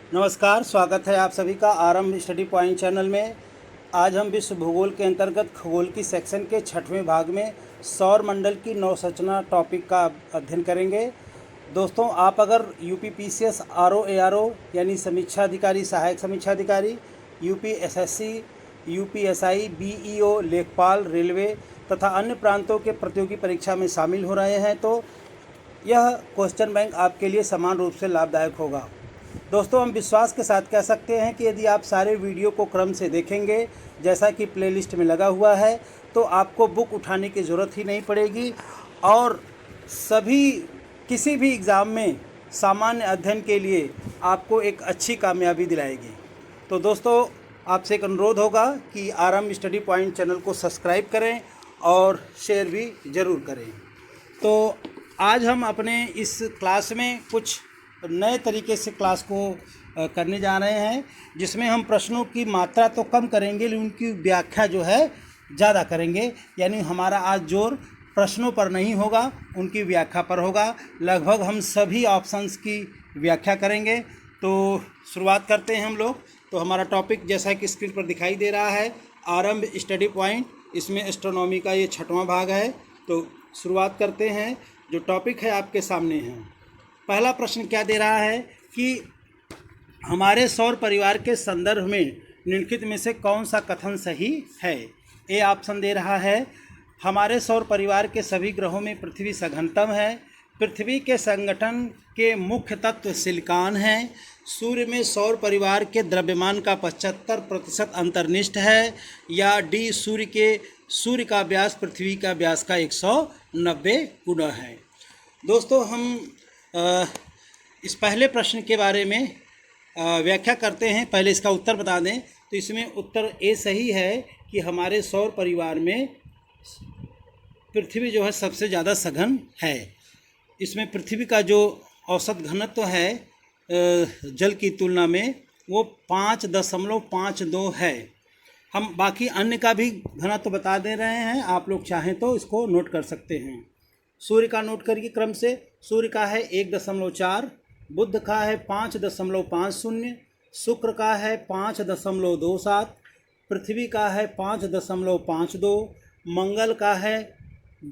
नमस्कार, स्वागत है आप सभी का आरंभ स्टडी पॉइंट चैनल में। आज हम विश्व भूगोल के अंतर्गत खगोल की सेक्शन के 6वें भाग में सौर मंडल की नवसंरचना टॉपिक का अध्ययन करेंगे। दोस्तों, आप अगर यूपीपीसीएस आरओ एआरओ यानी समीक्षा अधिकारी, सहायक समीक्षा अधिकारी, यूपीएसएससी, यूपीएसआई, बीईओ, लेखपाल, रेलवे तथा अन्य प्रांतों के प्रतियोगी परीक्षा में शामिल हो रहे हैं तो यह क्वेश्चन बैंक आपके लिए समान रूप से लाभदायक होगा। दोस्तों, हम विश्वास के साथ कह सकते हैं कि यदि आप सारे वीडियो को क्रम से देखेंगे जैसा कि प्लेलिस्ट में लगा हुआ है तो आपको बुक उठाने की ज़रूरत ही नहीं पड़ेगी और किसी भी एग्ज़ाम में सामान्य अध्ययन के लिए आपको एक अच्छी कामयाबी दिलाएगी। तो दोस्तों, आपसे एक अनुरोध होगा कि आरंभ स्टडी पॉइंट चैनल को सब्सक्राइब करें और शेयर भी ज़रूर करें। तो आज हम अपने इस क्लास में कुछ नए तरीके से क्लास को करने जा रहे हैं, जिसमें हम प्रश्नों की मात्रा तो कम करेंगे लेकिन उनकी व्याख्या जो है ज़्यादा करेंगे। यानी हमारा आज जोर प्रश्नों पर नहीं होगा, उनकी व्याख्या पर होगा। लगभग हम सभी ऑप्शंस की व्याख्या करेंगे। तो शुरुआत करते हैं हम लोग। तो हमारा टॉपिक जैसा कि स्क्रीन पर दिखाई दे रहा है, आरंभ स्टडी पॉइंट, इसमें एस्ट्रोनॉमी का ये 6वां भाग है। तो शुरुआत करते हैं। जो टॉपिक है आपके सामने है। पहला प्रश्न क्या दे रहा है कि हमारे सौर परिवार के संदर्भ में निम्नलिखित में से कौन सा कथन सही है। ए ऑप्शन दे रहा है, हमारे सौर परिवार के सभी ग्रहों में पृथ्वी सघनतम है, पृथ्वी के संगठन के मुख्य तत्व सिलिकॉन हैं, सूर्य में सौर परिवार के द्रव्यमान का 75% अंतर्निष्ठ है, या डी सूर्य का व्यास पृथ्वी का व्यास का 190 गुना है। दोस्तों, हम इस पहले प्रश्न के बारे में व्याख्या करते हैं। पहले इसका उत्तर बता दें तो इसमें उत्तर ए सही है कि हमारे सौर परिवार में पृथ्वी जो है सबसे ज़्यादा सघन है। इसमें पृथ्वी का जो औसत घनत्व है जल की तुलना में वो 5.52 है। हम बाकी अन्य का भी घनत्व बता दे रहे हैं, आप लोग चाहें तो इसको नोट कर सकते हैं। सूर्य का नोट करिए क्रम से। सूर्य का है 1.4, बुध का है 5.50, शुक्र का है 5.27, पृथ्वी का है 5.52, मंगल का है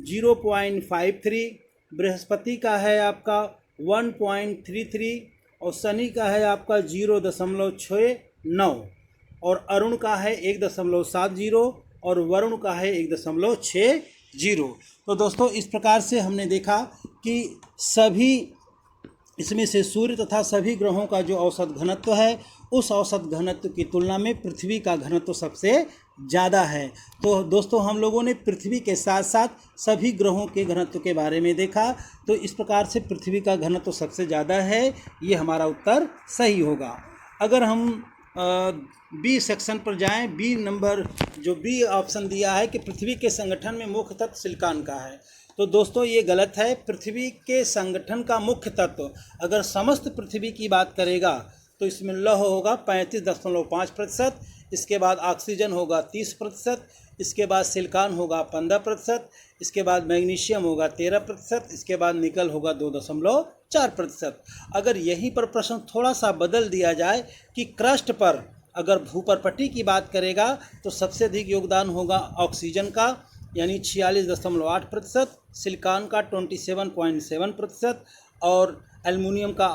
0.53, बृहस्पति का है आपका 1.33 और शनि का है आपका 0.69 और अरुण का है 1.70 और वरुण का है 1.60। तो दोस्तों, इस प्रकार से हमने देखा कि सभी इसमें से सूर्य तथा सभी ग्रहों का जो औसत घनत्व है उस औसत घनत्व की तुलना में पृथ्वी का घनत्व सबसे ज़्यादा है। तो दोस्तों, हम लोगों ने पृथ्वी के साथ साथ सभी ग्रहों के घनत्व के बारे में देखा। तो इस प्रकार से पृथ्वी का घनत्व सबसे ज़्यादा है, ये हमारा उत्तर सही होगा। अगर हम बी सेक्शन पर जाएं, बी नंबर जो बी ऑप्शन दिया है कि पृथ्वी के संगठन में मुख्य तत्व सिलिकॉन का है, तो दोस्तों ये गलत है। पृथ्वी के संगठन का मुख्य तत्व अगर समस्त पृथ्वी की बात करेगा तो इसमें लौह होगा 35.5%, इसके बाद ऑक्सीजन होगा 30%, इसके बाद सिलिकॉन होगा 15%, इसके बाद मैग्नीशियम होगा 13%, इसके बाद निकल होगा 2.4%। अगर यहीं पर प्रश्न थोड़ा सा बदल दिया जाए कि क्रस्ट पर अगर भूपरपट्टी की बात करेगा तो सबसे अधिक योगदान होगा ऑक्सीजन का यानी 46.8%, सिलिकॉन का 27.7% और एल्युमिनियम का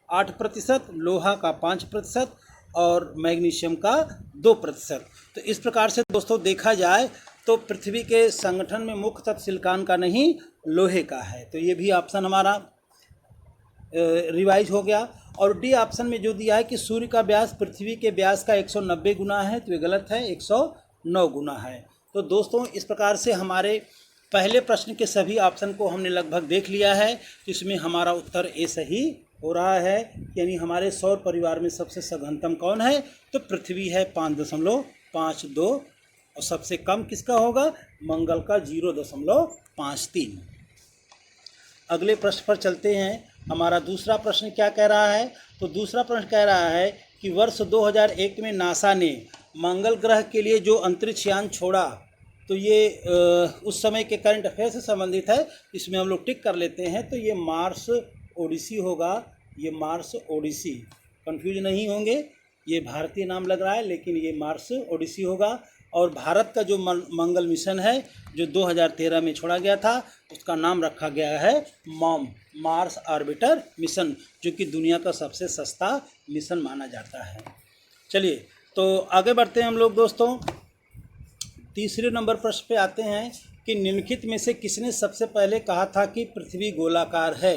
8%, लोहा का 5% और मैग्नीशियम का 2%। तो इस प्रकार से दोस्तों देखा जाए तो पृथ्वी के संगठन में मुख्य तत्व सिलिकॉन का नहीं, लोहे का है। तो ये भी ऑप्शन हमारा रिवाइज हो गया। और डी ऑप्शन में जो दिया है कि सूर्य का व्यास पृथ्वी के व्यास का 190 गुना है, तो ये गलत है, 109 गुना है। तो दोस्तों, इस प्रकार से हमारे पहले प्रश्न के सभी ऑप्शन को हमने लगभग देख लिया है। तो इसमें हमारा उत्तर ए सही हो रहा है, यानी हमारे सौर परिवार में सबसे सघनतम कौन है, तो पृथ्वी है 5.52 और सबसे कम किसका होगा, मंगल का 0.53। अगले प्रश्न पर चलते हैं। हमारा दूसरा प्रश्न क्या कह रहा है, तो दूसरा प्रश्न कह रहा है कि वर्ष 2001 में नासा ने मंगल ग्रह के लिए जो अंतरिक्ष यान छोड़ा, तो ये उस समय के करंट अफेयर से संबंधित है, इसमें हम लोग टिक कर लेते हैं। तो ये मार्स ओडिसी होगा, ये मार्स ओडिसी। कंफ्यूज नहीं होंगे, ये भारतीय नाम लग रहा है लेकिन ये मार्स ओडिसी होगा। और भारत का जो मंगल मिशन है जो 2013 में छोड़ा गया था उसका नाम रखा गया है मॉम, मार्स ऑर्बिटर मिशन, जो कि दुनिया का सबसे सस्ता मिशन माना जाता है। चलिए तो आगे बढ़ते हैं हम लोग दोस्तों। तीसरे नंबर प्रश्न पे आते हैं कि निम्नलिखित में से किसने सबसे पहले कहा था कि पृथ्वी गोलाकार है?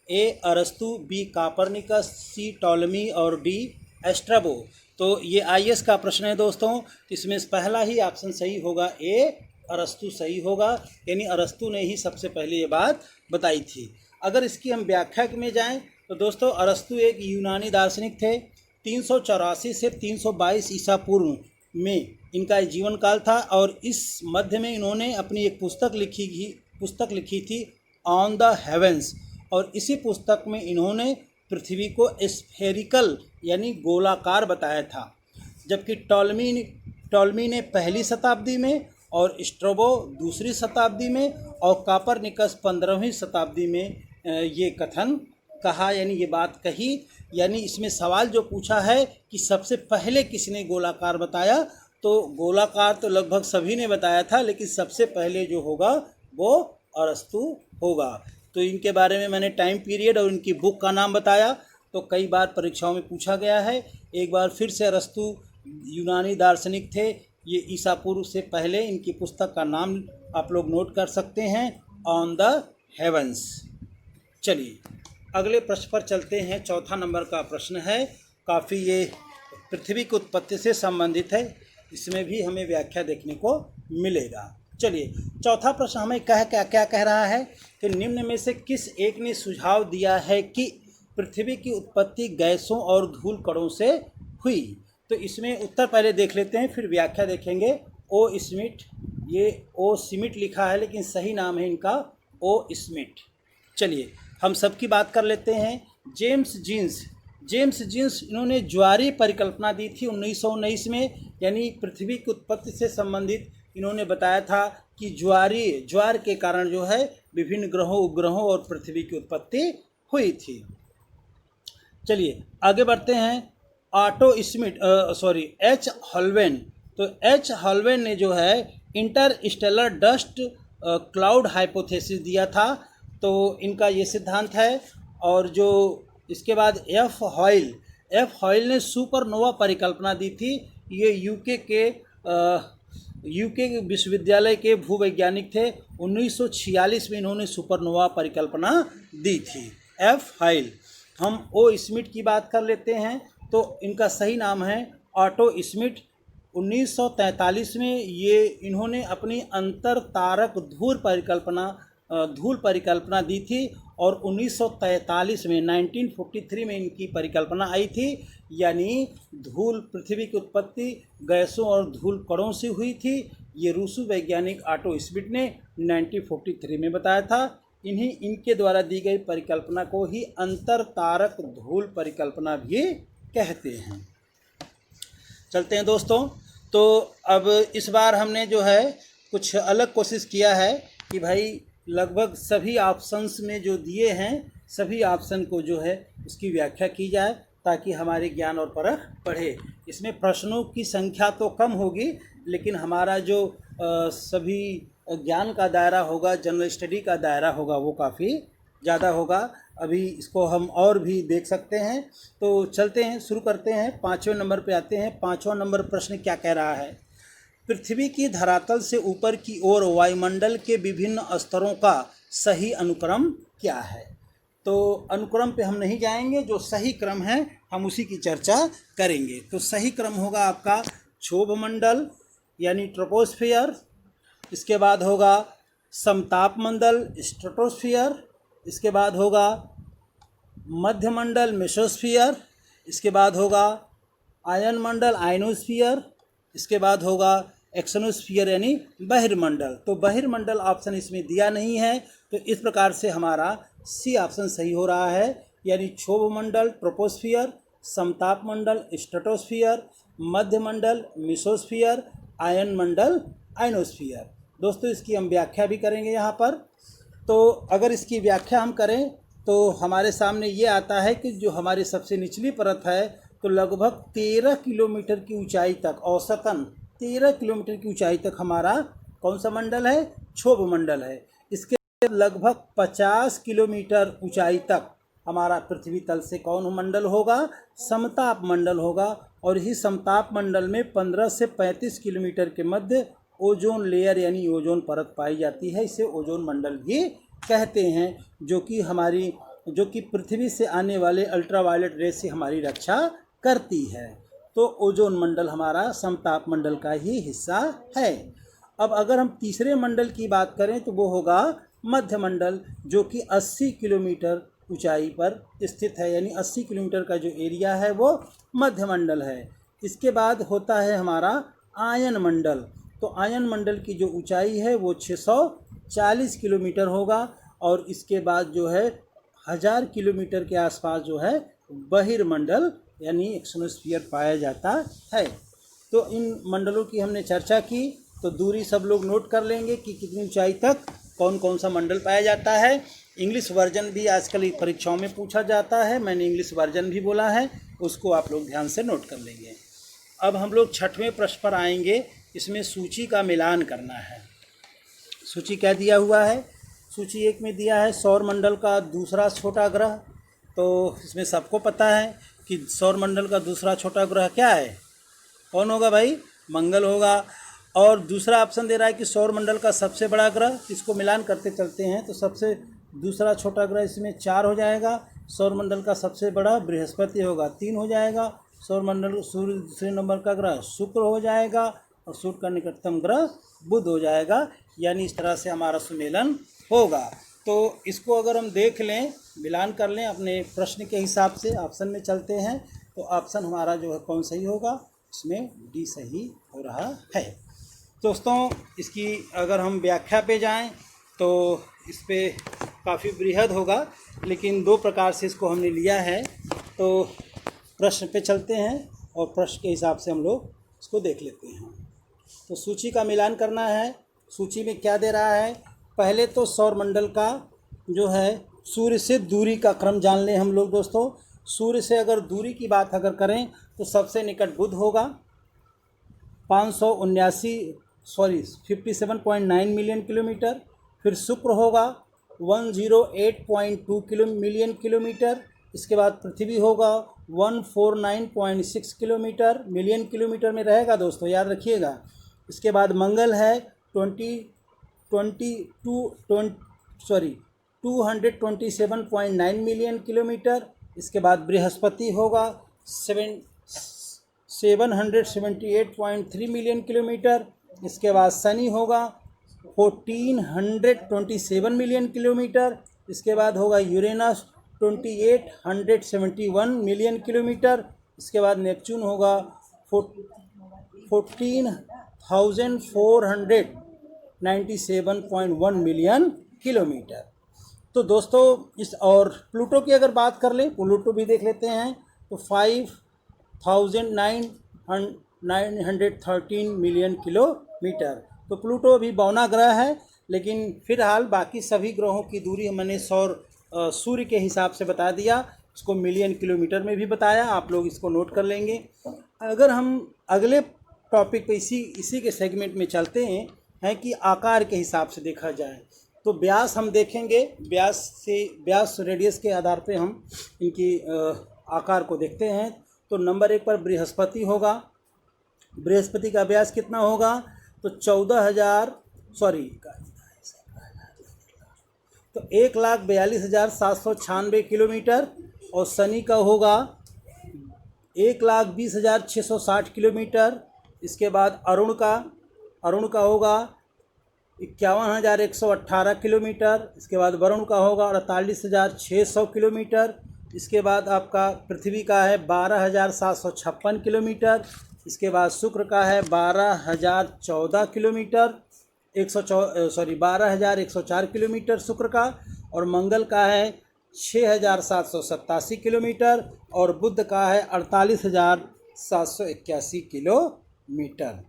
ए अरस्तु, बी कापरनिकस, सी टॉलमी और डी एस्ट्राबो। तो ये आईएएस का प्रश्न है दोस्तों, इसमें पहला ही ऑप्शन सही होगा, ए अरस्तु सही होगा, यानी अरस्तु ने ही सबसे पहले ये बात बताई थी। अगर इसकी हम व्याख्या में जाएं तो दोस्तों अरस्तु एक यूनानी दार्शनिक थे। 384 से 322 ईसा पूर्व में इनका जीवन काल था और इस मध्य में इन्होंने अपनी एक पुस्तक लिखी थी ऑन द हेवेंस, और इसी पुस्तक में इन्होंने पृथ्वी को स्फेरिकल यानी गोलाकार बताया था। जबकि टॉलमी ने पहली शताब्दी में और स्ट्रोबो दूसरी शताब्दी में और कापरनिकस 15वीं शताब्दी में ये कथन कहा, यानी ये बात कही। यानी इसमें सवाल जो पूछा है कि सबसे पहले किसने गोलाकार बताया, तो गोलाकार तो लगभग सभी ने बताया था लेकिन सबसे पहले जो होगा वो अरस्तु होगा। तो इनके बारे में मैंने टाइम पीरियड और इनकी बुक का नाम बताया, तो कई बार परीक्षाओं में पूछा गया है। एक बार फिर से अरस्तु यूनानी दार्शनिक थे, ये ईसा पूर्व से पहले इनकी पुस्तक का नाम आप लोग नोट कर सकते हैं, ऑन द हेवंस। चलिए अगले प्रश्न पर चलते हैं। चौथा नंबर का प्रश्न है, काफ़ी ये पृथ्वी की उत्पत्ति से संबंधित है, इसमें भी हमें व्याख्या देखने को मिलेगा। चलिए चौथा प्रश्न हमें क्या कह रहा है कि निम्न में से किस एक ने सुझाव दिया है कि पृथ्वी की उत्पत्ति गैसों और धूल कणों से हुई। तो इसमें उत्तर पहले देख लेते हैं फिर व्याख्या देखेंगे। ओ स्मिथ, ये ओ स्मिथ लिखा है लेकिन सही नाम है इनका ओ स्मिथ। चलिए हम सबकी बात कर लेते हैं। जेम्स जीन्स इन्होंने ज्वारीय परिकल्पना दी थी 1919 में, यानी पृथ्वी की उत्पत्ति से संबंधित इन्होंने बताया था कि ज्वार के कारण जो है विभिन्न ग्रहों उपग्रहों और पृथ्वी की उत्पत्ति हुई थी। चलिए आगे बढ़ते हैं। एच हॉलवेन, तो एच हॉलवेन ने जो है इंटरस्टेलर डस्ट क्लाउड हाइपोथेसिस दिया था, तो इनका ये सिद्धांत है। और जो इसके बाद एफ हॉयल ने सुपरनोवा परिकल्पना दी थी। ये यूके के विश्वविद्यालय के भूवैज्ञानिक थे। 1946 में इन्होंने सुपरनोवा परिकल्पना दी थी, एफ हॉयल। हम ओ स्मिथ की बात कर लेते हैं, तो इनका सही नाम है ऑटो स्मिथ। 1943 में ये इन्होंने अपनी अंतर तारक धूल परिकल्पना दी थी और 1943 में 1943 में इनकी परिकल्पना आई थी, यानी धूल, पृथ्वी की उत्पत्ति गैसों और धूल कणों से हुई थी। ये रूसी वैज्ञानिक ऑटो स्मिथ ने 1943 में बताया था। इनके द्वारा दी गई परिकल्पना को ही अंतर तारक धूल परिकल्पना भी कहते हैं। चलते हैं दोस्तों, तो अब इस बार हमने जो है कुछ अलग कोशिश किया है कि भाई लगभग सभी ऑप्शंस में जो दिए हैं सभी ऑप्शन को जो है उसकी व्याख्या की जाए ताकि हमारे ज्ञान और परख बढ़े। इसमें प्रश्नों की संख्या तो कम होगी लेकिन हमारा जो सभी ज्ञान का दायरा होगा, जनरल स्टडी का दायरा होगा, वो काफ़ी ज़्यादा होगा। अभी इसको हम और भी देख सकते हैं। तो चलते हैं, शुरू करते हैं। 5वें नंबर पे आते हैं। 5वां नंबर प्रश्न क्या कह रहा है? पृथ्वी की धरातल से ऊपर की ओर वायुमंडल के विभिन्न स्तरों का सही अनुक्रम क्या है? तो अनुक्रम पे हम नहीं जाएंगे, जो सही क्रम है हम उसी की चर्चा करेंगे। तो सही क्रम होगा आपका क्षोभमंडल यानी ट्रोपोस्फियर, इसके बाद होगा समताप मंडल स्ट्रेटोस्फियर, इसके बाद होगा मध्यमंडल मेसोस्फियर, इसके बाद होगा आयन मंडल आयनोस्फियर, इसके बाद होगा एक्सोनोस्फियर यानी बहिर्मंडल। तो बहिर्मंडल ऑप्शन इसमें दिया नहीं है, तो इस प्रकार से हमारा सी ऑप्शन सही हो रहा है, यानी क्षोभमंडल ट्रोपोस्फियर, समताप मंडल स्ट्रेटोस्फियर, मध्यमंडल मेसोस्फियर, आयन मंडल आयनोस्फियर। दोस्तों इसकी हम व्याख्या भी करेंगे यहाँ पर। तो अगर इसकी व्याख्या हम करें तो हमारे सामने ये आता है कि जो हमारी सबसे निचली परत है तो लगभग 13 किलोमीटर की ऊंचाई तक, औसतन 13 किलोमीटर की ऊंचाई तक हमारा कौन सा मंडल है, क्षोभ मंडल है। इसके लगभग 50 किलोमीटर ऊंचाई तक हमारा पृथ्वी तल से कौन मंडल होगा, समताप मंडल होगा। और इसी समताप मंडल में 15 से 35 किलोमीटर के मध्य ओजोन लेयर यानी ओजोन परत पाई जाती है। इसे ओजोन मंडल भी कहते हैं, जो कि पृथ्वी से आने वाले अल्ट्रावायलेट रेस से हमारी रक्षा करती है। तो ओजोन मंडल हमारा समताप मंडल का ही हिस्सा है। अब अगर हम तीसरे मंडल की बात करें तो वो होगा मध्य मंडल, जो कि 80 किलोमीटर ऊंचाई पर स्थित है, यानी 80 किलोमीटर का जो एरिया है वो मध्य मंडल है। इसके बाद होता है हमारा आयन मंडल। तो आयन मंडल की जो ऊंचाई है वो 640 किलोमीटर होगा। और इसके बाद जो है 1000 किलोमीटर के आसपास जो है बहिर्मंडल यानी एक्सोनोस्फीयर पाया जाता है। तो इन मंडलों की हमने चर्चा की, तो दूरी सब लोग नोट कर लेंगे कि कितनी ऊंचाई तक कौन कौन सा मंडल पाया जाता है। इंग्लिश वर्जन भी आजकल परीक्षाओं में पूछा जाता है, मैंने इंग्लिश वर्जन भी बोला है, उसको आप लोग ध्यान से नोट कर लेंगे। अब हम लोग 6वें प्रश्न पर आएंगे। इसमें सूची का मिलान करना है। सूची क्या दिया हुआ है, सूची 1 में दिया है सौर मंडल का दूसरा छोटा ग्रह। तो इसमें सबको पता है कि सौर मंडल का दूसरा छोटा ग्रह क्या है, कौन होगा भाई, मंगल होगा। और दूसरा ऑप्शन दे रहा है कि सौर मंडल का सबसे बड़ा ग्रह, इसको मिलान करते चलते हैं तो सबसे दूसरा छोटा ग्रह इसमें 4 हो जाएगा। सौर मंडल का सबसे बड़ा बृहस्पति होगा, 3 हो जाएगा। सौर मंडल सूर्य दूसरे नंबर का ग्रह शुक्र हो जाएगा और सूर्य का निकटतम ग्रह बुध हो जाएगा। यानी इस तरह से हमारा सुमेलन होगा। तो इसको अगर हम देख लें, मिलान कर लें अपने प्रश्न के हिसाब से, ऑप्शन में चलते हैं तो ऑप्शन हमारा जो है कौन सही होगा, इसमें डी सही हो रहा है। दोस्तों इसकी अगर हम व्याख्या पे जाएं तो इस पे काफ़ी बृहद होगा, लेकिन 2 प्रकार से इसको हमने लिया है। तो प्रश्न पे चलते हैं और प्रश्न के हिसाब से हम लोग इसको देख लेते हैं। तो सूची का मिलान करना है। सूची में क्या दे रहा है, पहले तो सौर मंडल का जो है सूर्य से दूरी का क्रम जान लें हम लोग। दोस्तों सूर्य से अगर दूरी की बात अगर करें तो सबसे निकट बुध होगा 57.9 मिलियन किलोमीटर। फिर शुक्र होगा 108.2 मिलियन किलोमीटर। इसके बाद पृथ्वी होगा 149.6 किलोमीटर, मिलियन किलोमीटर में रहेगा दोस्तों, याद रखिएगा। इसके बाद मंगल है 227.9 मिलियन किलोमीटर। इसके बाद बृहस्पति होगा 778.3 मिलियन किलोमीटर। इसके बाद शनि होगा 1427 मिलियन किलोमीटर। इसके बाद होगा यूरेनस 2871 मिलियन किलोमीटर। इसके बाद नेपच्यून होगा 14,497.1 मिलियन किलोमीटर। तो दोस्तों इस और प्लूटो की अगर बात कर लें, प्लूटो भी देख लेते हैं तो 5,913 मिलियन किलोमीटर। तो प्लूटो भी बौना ग्रह है, लेकिन फिलहाल बाकी सभी ग्रहों की दूरी मैंने सूर्य के हिसाब से बता दिया, इसको मिलियन किलोमीटर में भी बताया, आप लोग इसको नोट कर लेंगे। अगर हम अगले टॉपिक पे इसी के सेगमेंट में चलते हैं कि आकार के हिसाब से देखा जाए तो व्यास हम देखेंगे, व्यास रेडियस के आधार पे हम इनकी आकार को देखते हैं। तो नंबर 1 पर बृहस्पति होगा। बृहस्पति का व्यास कितना होगा तो 1,42,796 किलोमीटर। और शनि का होगा 1,20,660 किलोमीटर। इसके बाद अरुण का होगा 51,118 किलोमीटर। इसके बाद वरुण का होगा 48,600 किलोमीटर। इसके बाद आपका पृथ्वी का है 12,756 किलोमीटर। इसके बाद शुक्र का है 12,014 किलोमीटर, 12,104 किलोमीटर शुक्र का। और मंगल का है 6,787 किलोमीटर। और बुध का है 48,781 किलोमीटर।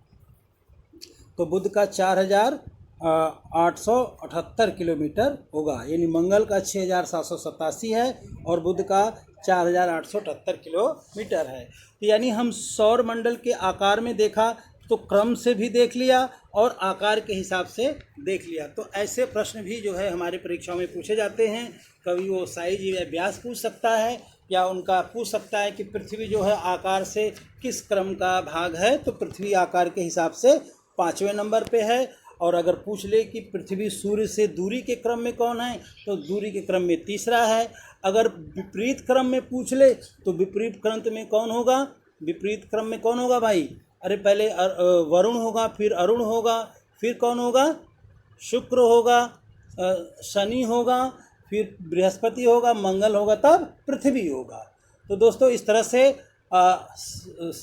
तो बुध का 4,000 878 किलोमीटर होगा, यानी मंगल का 6787 है और बुध का 4878 किलोमीटर है। तो यानी हम सौर मंडल के आकार में देखा तो क्रम से भी देख लिया और आकार के हिसाब से देख लिया। तो ऐसे प्रश्न भी जो है हमारे परीक्षाओं में पूछे जाते हैं। कभी वो साइज या व्यास पूछ सकता है या उनका पूछ सकता है कि पृथ्वी जो है आकार से किस क्रम का भाग है, तो पृथ्वी आकार के हिसाब से 5वें नंबर पे है। और अगर पूछ ले कि पृथ्वी सूर्य से दूरी के क्रम में कौन है, तो दूरी के क्रम में तीसरा है। अगर विपरीत क्रम में पूछ ले तो विपरीत क्रम में कौन होगा, विपरीत क्रम में कौन होगा भाई? अरे पहले वरुण होगा, फिर अरुण होगा, फिर कौन होगा? शुक्र होगा, शनि होगा, फिर बृहस्पति होगा, मंगल होगा, तब पृथ्वी होगा। तो दोस्तों इस तरह से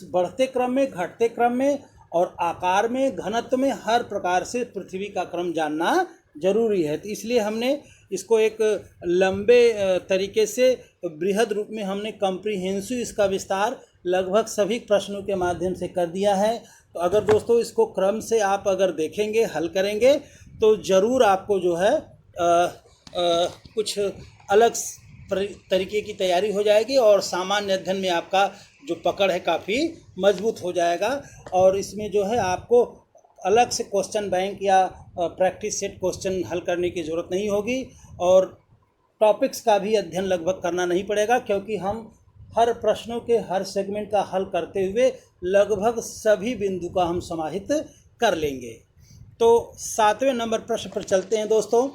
बढ़ते क्रम में, घटते क्रम में और आकार में, घनत्व में, हर प्रकार से पृथ्वी का क्रम जानना जरूरी है। तो इसलिए हमने इसको एक लंबे तरीके से बृहद रूप में हमने कॉम्प्रिहेंसिव इसका विस्तार लगभग सभी प्रश्नों के माध्यम से कर दिया है। तो अगर दोस्तों इसको क्रम से आप अगर देखेंगे, हल करेंगे, तो ज़रूर आपको जो है कुछ अलग तरीके की तैयारी हो जाएगी और सामान्य अध्ययन में आपका जो पकड़ है काफ़ी मजबूत हो जाएगा। और इसमें जो है आपको अलग से क्वेश्चन बैंक या प्रैक्टिस सेट क्वेश्चन हल करने की ज़रूरत नहीं होगी और टॉपिक्स का भी अध्ययन लगभग करना नहीं पड़ेगा, क्योंकि हम हर प्रश्नों के हर सेगमेंट का हल करते हुए लगभग सभी बिंदु का हम समाहित कर लेंगे। तो 7वें नंबर प्रश्न पर चलते हैं दोस्तों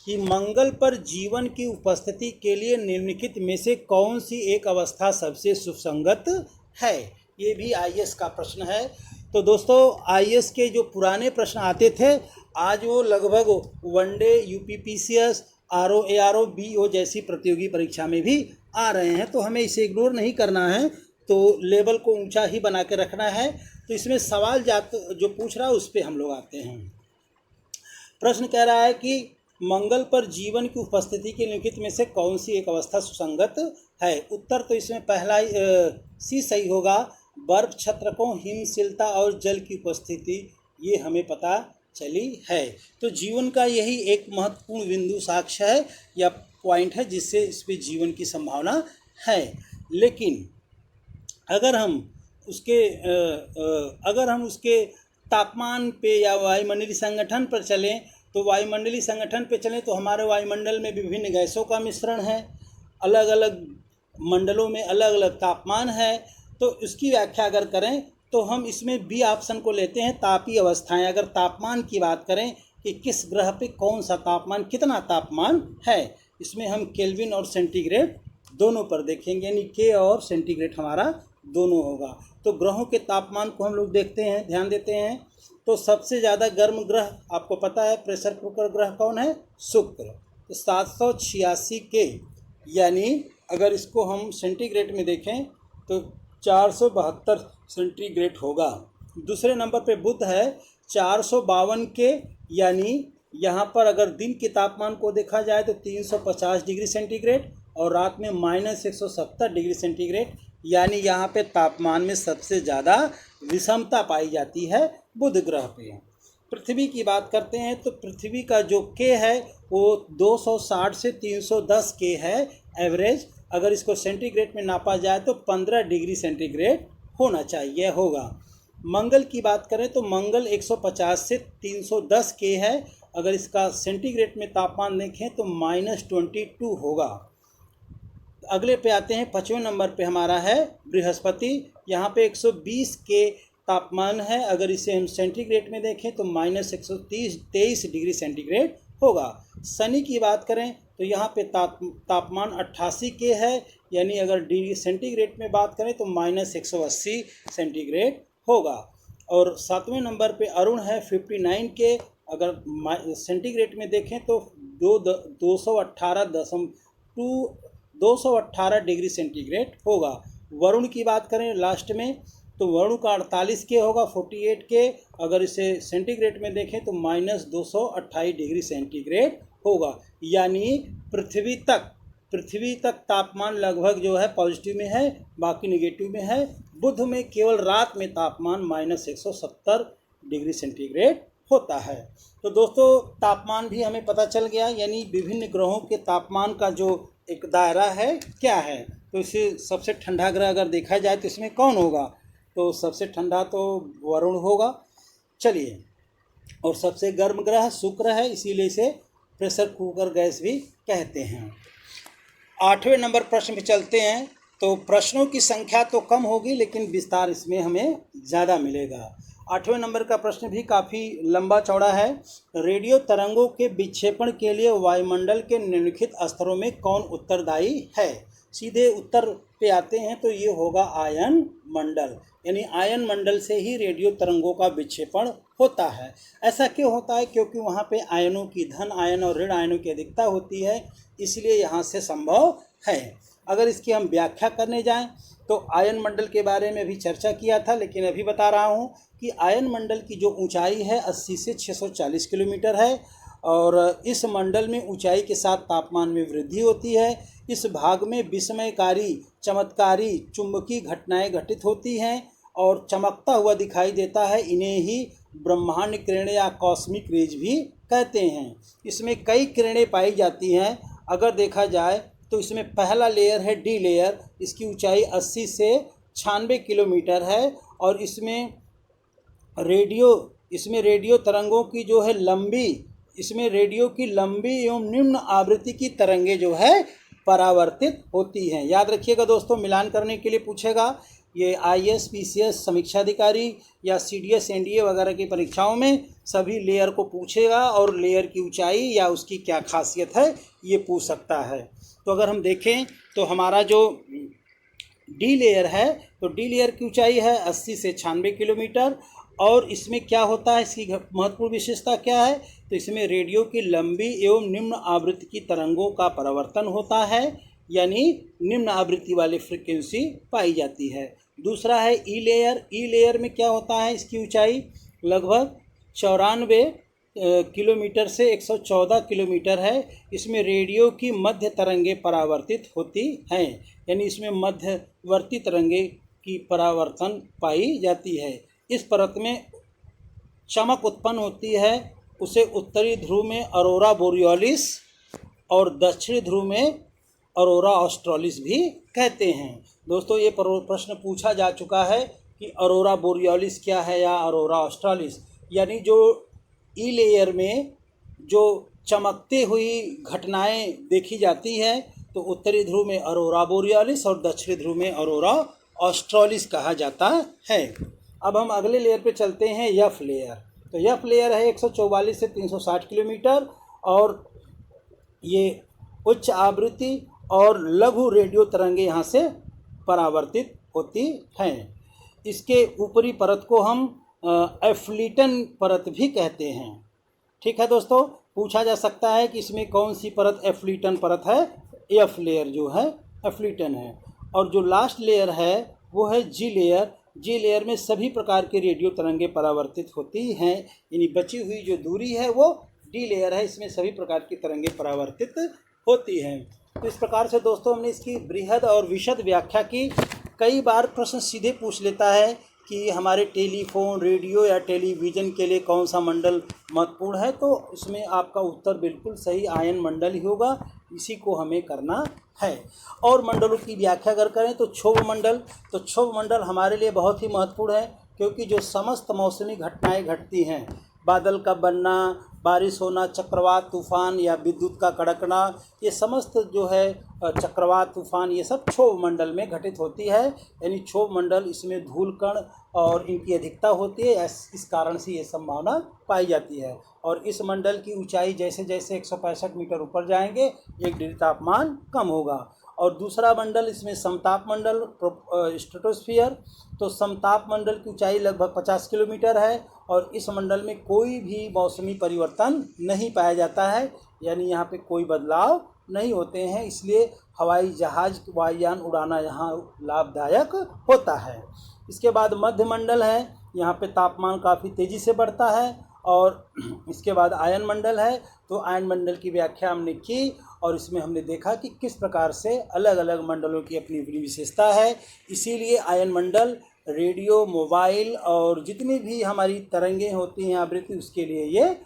कि मंगल पर जीवन की उपस्थिति के लिए निम्नलिखित में से कौन सी एक अवस्था सबसे सुसंगत है। ये भी आईएएस का प्रश्न है। तो दोस्तों आईएएस के जो पुराने प्रश्न आते थे, आज वो लगभग one day, UPPCS, RO, ARO, BO जैसी प्रतियोगी परीक्षा में भी आ रहे हैं। तो हमें इसे इग्नोर नहीं करना है, तो लेवल को ऊंचा ही बना के रखना है। तो इसमें सवाल जो पूछ रहा है उस पर हम लोग आते हैं। प्रश्न कह रहा है कि मंगल पर जीवन की उपस्थिति के निम्नलिखित में से कौन सी एक अवस्था सुसंगत है। उत्तर तो इसमें पहला सी सही होगा। बर्फ छत्रकों, हिमशिलता और जल की उपस्थिति, ये हमें पता चली है। तो जीवन का यही एक महत्वपूर्ण बिंदु साक्ष्य है या पॉइंट है जिससे इस पर जीवन की संभावना है। लेकिन अगर हम उसके तापमान पे या वायुमंडलीय संगठन पर चलें, तो वायुमंडलीय संगठन पे चलें तो हमारे वायुमंडल में विभिन्न गैसों का मिश्रण है, अलग अलग मंडलों में अलग अलग तापमान है। तो इसकी व्याख्या अगर करें तो हम इसमें बी ऑप्शन को लेते हैं, तापीय अवस्थाएं। अगर तापमान की बात करें कि किस ग्रह पे कौन सा तापमान, कितना तापमान है, इसमें हम केल्विन और सेंटीग्रेड दोनों पर देखेंगे, यानी के और सेंटीग्रेड हमारा दोनों होगा। तो ग्रहों के तापमान को हम लोग देखते हैं, ध्यान देते हैं। तो सबसे ज़्यादा गर्म ग्रह आपको पता है, प्रेशर कुकर ग्रह कौन है? शुक्र। तो 786 के, यानी अगर इसको हम सेंटीग्रेड में देखें तो 472 सेंटीग्रेड होगा। दूसरे नंबर पे बुध है 452 के, यानी यहाँ पर अगर दिन के तापमान को देखा जाए तो 350 डिग्री सेंटीग्रेड और रात में -170 डिग्री सेंटीग्रेड, यानी यहाँ पे तापमान में सबसे ज़्यादा विषमता पाई जाती है बुध ग्रह पे। पृथ्वी की बात करते हैं तो पृथ्वी का जो के है वो 260 से 310 के है एवरेज। अगर इसको सेंटीग्रेड में नापा जाए तो 15 डिग्री सेंटीग्रेड होना चाहिए होगा। मंगल की बात करें तो मंगल 150 से 310 के है। अगर इसका सेंटीग्रेड में तापमान देखें तो -22 होगा। अगले पे आते हैं, 5वें नंबर पे हमारा है बृहस्पति। यहाँ पे 120 के तापमान है। अगर इसे हम सेंटीग्रेड में देखें तो -123 डिग्री सेंटीग्रेड होगा। शनि की बात करें तो यहाँ पे तापमान 88 के है, यानी अगर डिग्री सेंटीग्रेड में बात करें तो -180 सेंटीग्रेड होगा। और 7वें नंबर पे अरुण है 59 के, अगर सेंटीग्रेड में देखें तो 218 डिग्री सेंटीग्रेड होगा। वरुण की बात करें लास्ट में तो वरुण का 48 के होगा, 48 के। अगर इसे सेंटीग्रेड में देखें तो -228 डिग्री सेंटीग्रेड होगा। यानी पृथ्वी तक तापमान लगभग जो है पॉजिटिव में है, बाकी नेगेटिव में है। बुध में केवल रात में तापमान -170 डिग्री सेंटीग्रेड होता है। तो दोस्तों तापमान भी हमें पता चल गया, यानी विभिन्न ग्रहों के तापमान का जो एक दायरा है क्या है। तो इसे सबसे ठंडा ग्रह अगर देखा जाए तो इसमें कौन होगा, तो सबसे ठंडा तो वरुण होगा। चलिए, और सबसे गर्म ग्रह शुक्र है, इसीलिए इसे प्रेशर कुकर गैस भी कहते हैं। 8वें नंबर प्रश्न पे चलते हैं। तो प्रश्नों की संख्या तो कम होगी लेकिन विस्तार इसमें हमें ज़्यादा मिलेगा। 8वें नंबर का प्रश्न भी काफ़ी लंबा चौड़ा है। रेडियो तरंगों के विक्षेपण के लिए वायुमंडल के निम्नलिखित स्तरों में कौन उत्तरदायी है। सीधे उत्तर पे आते हैं तो ये होगा आयन मंडल, यानी आयन मंडल से ही रेडियो तरंगों का विक्षेपण होता है। ऐसा क्यों होता है, क्योंकि वहाँ पे आयनों की धन आयन और ऋण आयनों की अधिकता होती है, इसलिए यहाँ से संभव है। अगर इसकी हम व्याख्या करने जाएं तो आयन मंडल के बारे में भी चर्चा किया था, लेकिन अभी बता रहा हूँ कि आयन मंडल की जो ऊंचाई है 80 से 640 किलोमीटर है, और इस मंडल में ऊंचाई के साथ तापमान में वृद्धि होती है। इस भाग में विस्मयकारी चमत्कारी चुंबकीय घटनाएं घटित होती हैं और चमकता हुआ दिखाई देता है। इन्हें ही ब्रह्मांड किरणें या कॉस्मिक रेज भी कहते हैं। इसमें कई किरणें पाई जाती हैं। अगर देखा जाए तो इसमें पहला लेयर है डी लेयर, इसकी ऊंचाई 80 से 96 किलोमीटर है, और इसमें रेडियो तरंगों की जो है इसमें रेडियो की लंबी एवं निम्न आवृत्ति की तरंगें जो है परावर्तित होती हैं। याद रखिएगा दोस्तों, मिलान करने के लिए पूछेगा। ये IAS PCS समीक्षा अधिकारी या CDS NDA वगैरह की परीक्षाओं में सभी लेयर को पूछेगा, और लेयर की ऊंचाई या उसकी क्या खासियत है ये पूछ सकता है। तो अगर हम देखें तो हमारा जो डी लेयर है, तो डी लेयर की ऊंचाई है 80 से 96 किलोमीटर, और इसमें क्या होता है, इसकी महत्वपूर्ण विशेषता क्या है, तो इसमें रेडियो की लंबी एवं निम्न आवृत्ति की तरंगों का परावर्तन होता है, यानी निम्न आवृत्ति वाली फ्रीक्वेंसी पाई जाती है। दूसरा है ई लेयर। ई लेयर में क्या होता है, इसकी ऊंचाई लगभग 94 किलोमीटर से 114 किलोमीटर है। इसमें रेडियो की मध्य तरंगें परावर्तित होती हैं, यानी इसमें मध्यवर्ती तरंगें की परावर्तन पाई जाती है। इस परत में चमक उत्पन्न होती है, उसे उत्तरी ध्रुव में अरोरा बोरियोलिस और दक्षिणी ध्रुव में अरोरा ऑस्ट्रालिस भी कहते हैं। दोस्तों, ये प्रश्न पूछा जा चुका है कि अरोरा बोरियोलिस क्या है या अरोरा ऑस्ट्रालिस, यानी जो ई लेयर में जो चमकती हुई घटनाएं देखी जाती हैं, तो उत्तरी ध्रुव में अरोरा बोरियोलिस और दक्षिणी ध्रुव में अरोरा ऑस्ट्रालिस कहा जाता है। अब हम अगले लेयर पे चलते हैं, एफ लेयर। तो एफ लेयर है 144 से 360 किलोमीटर, और ये उच्च आवृत्ति और लघु रेडियो तरंगें यहाँ से परावर्तित होती हैं। इसके ऊपरी परत को हम एफ्लिटन परत भी कहते हैं। ठीक है दोस्तों, पूछा जा सकता है कि इसमें कौन सी परत एफ्लिटन परत है। एफ लेयर जो है एफ्लिटन है, और जो लास्ट लेयर है वो है जी लेयर। जी लेयर में सभी प्रकार के रेडियो तरंगें परावर्तित होती हैं, यानी बची हुई जो दूरी है वो डी लेयर है, इसमें सभी प्रकार की तरंगें परावर्तित होती हैं। तो इस प्रकार से दोस्तों हमने इसकी बृहद और विशद व्याख्या की। कई बार प्रश्न सीधे पूछ लेता है कि हमारे टेलीफोन, रेडियो या टेलीविज़न के लिए कौन सा मंडल महत्वपूर्ण है, तो इसमें आपका उत्तर बिल्कुल सही आयन मंडल ही होगा, इसी को हमें करना है। और मंडलों की व्याख्या अगर करें तो क्षोभ मंडल हमारे लिए बहुत ही महत्वपूर्ण है, क्योंकि जो समस्त मौसमी घटनाएं घटती हैं, बादल का बनना, बारिश होना, चक्रवात तूफान या विद्युत का कड़कना, ये समस्त जो है चक्रवात तूफान, ये सब क्षोभ मंडल में घटित होती है। यानी क्षोभ मंडल, इसमें धूल कण और इनकी अधिकता होती है, इस कारण से ये संभावना पाई जाती है। और इस मंडल की ऊंचाई जैसे जैसे 165 मीटर ऊपर जाएंगे 1 डिग्री तापमान कम होगा। और दूसरा मंडल, इसमें समताप मंडल स्ट्रेटोस्फीयर। तो समताप मंडल की ऊंचाई लगभग 50 किलोमीटर है, और इस मंडल में कोई भी मौसमी परिवर्तन नहीं पाया जाता है, यानी यहाँ पे कोई बदलाव नहीं होते हैं, इसलिए हवाई जहाज, वायुयान उड़ाना यहाँ लाभदायक होता है। इसके बाद मध्य मंडल है, यहाँ पे तापमान काफ़ी तेज़ी से बढ़ता है। और इसके बाद आयन मंडल है। तो आयन मंडल की व्याख्या हमने की, और इसमें हमने देखा कि किस प्रकार से अलग अलग मंडलों की अपनी अपनी विशेषता है। इसीलिए आयन मंडल रेडियो, मोबाइल और जितनी भी हमारी तरंगें होती हैं आवृत्ति, उसके लिए ये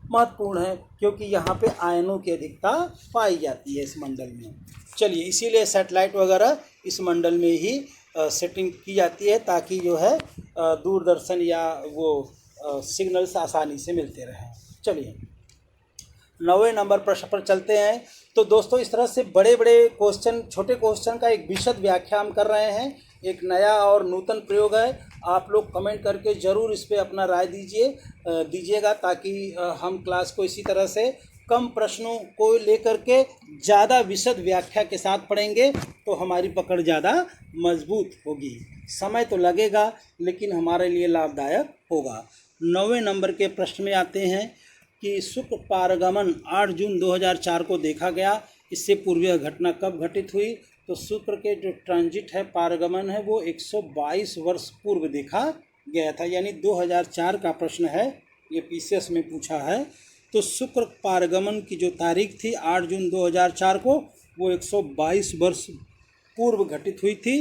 महत्वपूर्ण है, क्योंकि यहाँ पे आयनों की अधिकता पाई जाती है इस मंडल में। चलिए, इसीलिए सैटेलाइट वगैरह इस मंडल में ही सेटिंग की जाती है, ताकि जो है दूरदर्शन या वो सिग्नल्स आसानी से मिलते रहें। चलिए 9वें नंबर प्रश्न पर चलते हैं। तो दोस्तों, इस तरह से बड़े बड़े क्वेश्चन, छोटे क्वेश्चन का एक विशद व्याख्या हम कर रहे हैं। एक नया और नूतन प्रयोग है। आप लोग कमेंट करके ज़रूर इस पर अपना राय दीजिएगा, ताकि हम क्लास को इसी तरह से कम प्रश्नों को लेकर के ज़्यादा विशद व्याख्या के साथ पढ़ेंगे, तो हमारी पकड़ ज़्यादा मजबूत होगी। समय तो लगेगा, लेकिन हमारे लिए लाभदायक होगा। 9वें नंबर के प्रश्न में आते हैं कि शुक्र पारगमन 8 जून 2004 को देखा गया। इससे पूर्व यह घटना कब घटित हुई? तो शुक्र के जो ट्रांजिट है, पारगमन है, वो 122 वर्ष पूर्व देखा गया था, यानी 2004 का प्रश्न है, ये पीसीएस में पूछा है। तो शुक्र पारगमन की जो तारीख थी 8 जून 2004 को, वो 122 वर्ष पूर्व घटित हुई थी।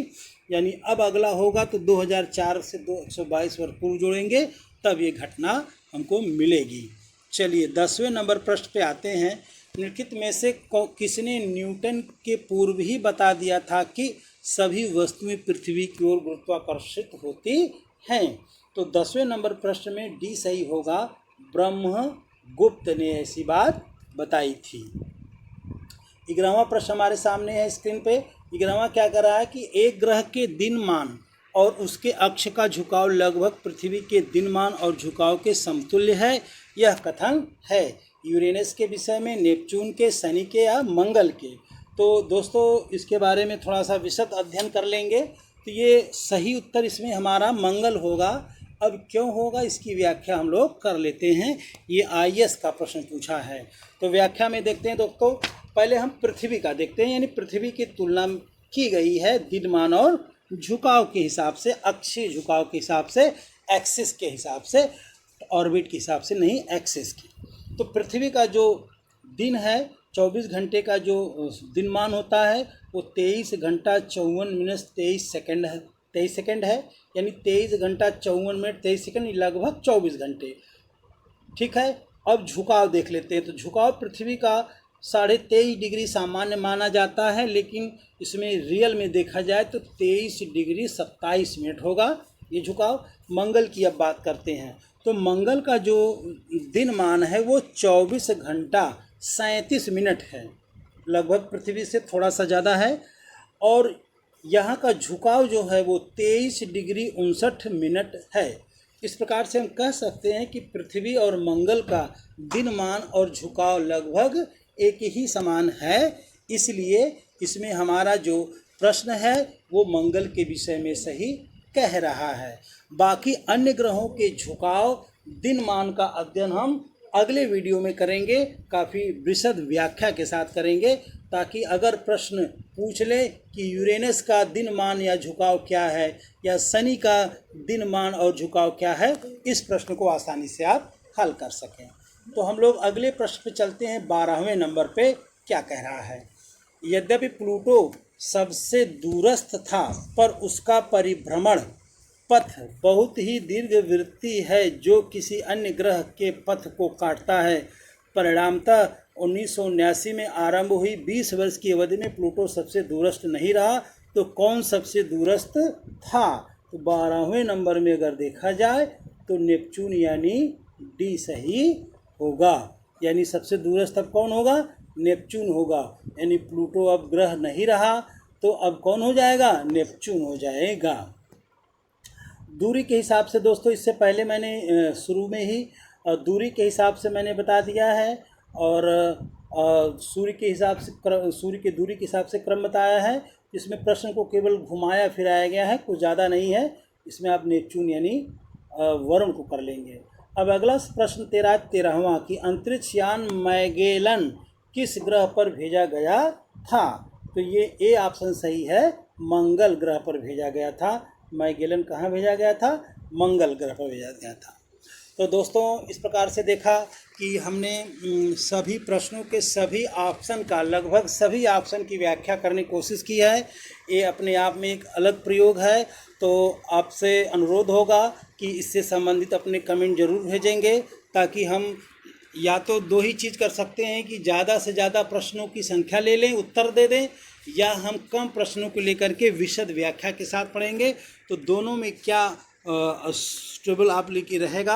यानी अब अगला होगा तो 2004 से 122 वर्ष पूर्व जोड़ेंगे, तब ये घटना हमको मिलेगी। चलिए 10वें नंबर प्रश्न पे आते हैं। निम्नलिखित में से किसने न्यूटन के पूर्व ही बता दिया था कि सभी वस्तुएं पृथ्वी की ओर गुरुत्वाकर्षित होती हैं? तो 10वें नंबर प्रश्न में डी सही होगा। ब्रह्मगुप्त ने ऐसी बात बताई थी। 11वां प्रश्न हमारे सामने है स्क्रीन पे। 11वां क्या कर रहा है कि एक ग्रह के दिनमान और उसके अक्ष का झुकाव लगभग पृथ्वी के दिनमान और झुकाव के समतुल्य है। यह कथन है यूरेनस के विषय में, नेपच्यून के, शनि के या मंगल के। तो दोस्तों, इसके बारे में थोड़ा सा विशद अध्ययन कर लेंगे। तो ये सही उत्तर इसमें हमारा मंगल होगा। अब क्यों होगा, इसकी व्याख्या हम लोग कर लेते हैं। ये आईएएस का प्रश्न पूछा है, तो व्याख्या में देखते हैं दोस्तों। पहले हम पृथ्वी का देखते हैं, यानी पृथ्वी की तुलना की गई है दिनमान और झुकाव के हिसाब से, अक्षीय झुकाव के हिसाब से, एक्सिस के हिसाब से, ऑर्बिट के हिसाब से नहीं, एक्सिस की। तो पृथ्वी का जो दिन है, 24 घंटे का जो दिनमान होता है, वो 23 घंटा 54 मिनट 23 सेकंड है। 23 सेकंड है, यानी 23 घंटा 54 मिनट 23 सेकंड, लगभग 24 घंटे। ठीक है। अब झुकाव देख लेते हैं। तो झुकाव पृथ्वी का 23.5 डिग्री सामान्य माना जाता है, लेकिन इसमें रियल में देखा जाए तो 23 डिग्री 27 मिनट होगा ये झुकाव। मंगल की अब बात करते हैं। तो मंगल का जो दिनमान है वो 24 घंटा 37 मिनट है, लगभग पृथ्वी से थोड़ा सा ज़्यादा है। और यहाँ का झुकाव जो है वो 23 डिग्री 59 मिनट है। इस प्रकार से हम कह सकते हैं कि पृथ्वी और मंगल का दिनमान और झुकाव लगभग एक ही समान है। इसलिए इसमें हमारा जो प्रश्न है वो मंगल के विषय में सही कह रहा है। बाकी अन्य ग्रहों के झुकाव दिनमान का अध्ययन हम अगले वीडियो में करेंगे, काफ़ी विशद व्याख्या के साथ करेंगे, ताकि अगर प्रश्न पूछ ले कि यूरेनस का दिनमान या झुकाव क्या है, या शनि का दिनमान और झुकाव क्या है, इस प्रश्न को आसानी से आप हल कर सकें। तो हम लोग अगले प्रश्न पे चलते हैं। 12वें नंबर पे क्या कह रहा है। यद्यपि प्लूटो सबसे दूरस्थ था, पर उसका परिभ्रमण पथ बहुत ही दीर्घवृत्तीय है, जो किसी अन्य ग्रह के पथ को काटता है। परिणामतः 1979 में आरंभ हुई 20 वर्ष की अवधि में प्लूटो सबसे दूरस्थ नहीं रहा। तो कौन सबसे दूरस्थ था? तो 12वें नंबर में अगर देखा जाए तो नेपच्यून यानी डी सही होगा। यानी सबसे दूरस्थ अब कौन होगा? नेपच्यून होगा। यानी प्लूटो अब ग्रह नहीं रहा, तो अब कौन हो जाएगा? नेपच्यून हो जाएगा। दूरी के हिसाब से दोस्तों, इससे पहले मैंने शुरू में ही दूरी के हिसाब से मैंने बता दिया है, और सूर्य के हिसाब से सूर्य की दूरी के हिसाब से क्रम बताया है। इसमें प्रश्न को केवल घुमाया फिराया गया है, कुछ ज़्यादा नहीं है। इसमें आप नेपच्यून यानी वरुण को कर लेंगे। अब अगला प्रश्न 13वां कि अंतरिक्ष यान मैगेलन किस ग्रह पर भेजा गया था? तो ये ए ऑप्शन सही है, मंगल ग्रह पर भेजा गया था। मैगेलन कहाँ भेजा गया था? मंगल ग्रह पर भेजा गया था। तो दोस्तों इस प्रकार से देखा कि हमने सभी प्रश्नों के सभी ऑप्शन का, लगभग सभी ऑप्शन की व्याख्या करने की कोशिश की है। ये अपने आप में एक अलग प्रयोग है। तो आपसे अनुरोध होगा कि इससे संबंधित अपने कमेंट जरूर भेजेंगे, ताकि हम या तो दो ही चीज़ कर सकते हैं कि ज़्यादा से ज़्यादा प्रश्नों की संख्या ले लें, उत्तर दे दें, या हम कम प्रश्नों को लेकर के विशद व्याख्या के साथ पढ़ेंगे। तो दोनों में क्या स्टेबल आप लेके रहेगा।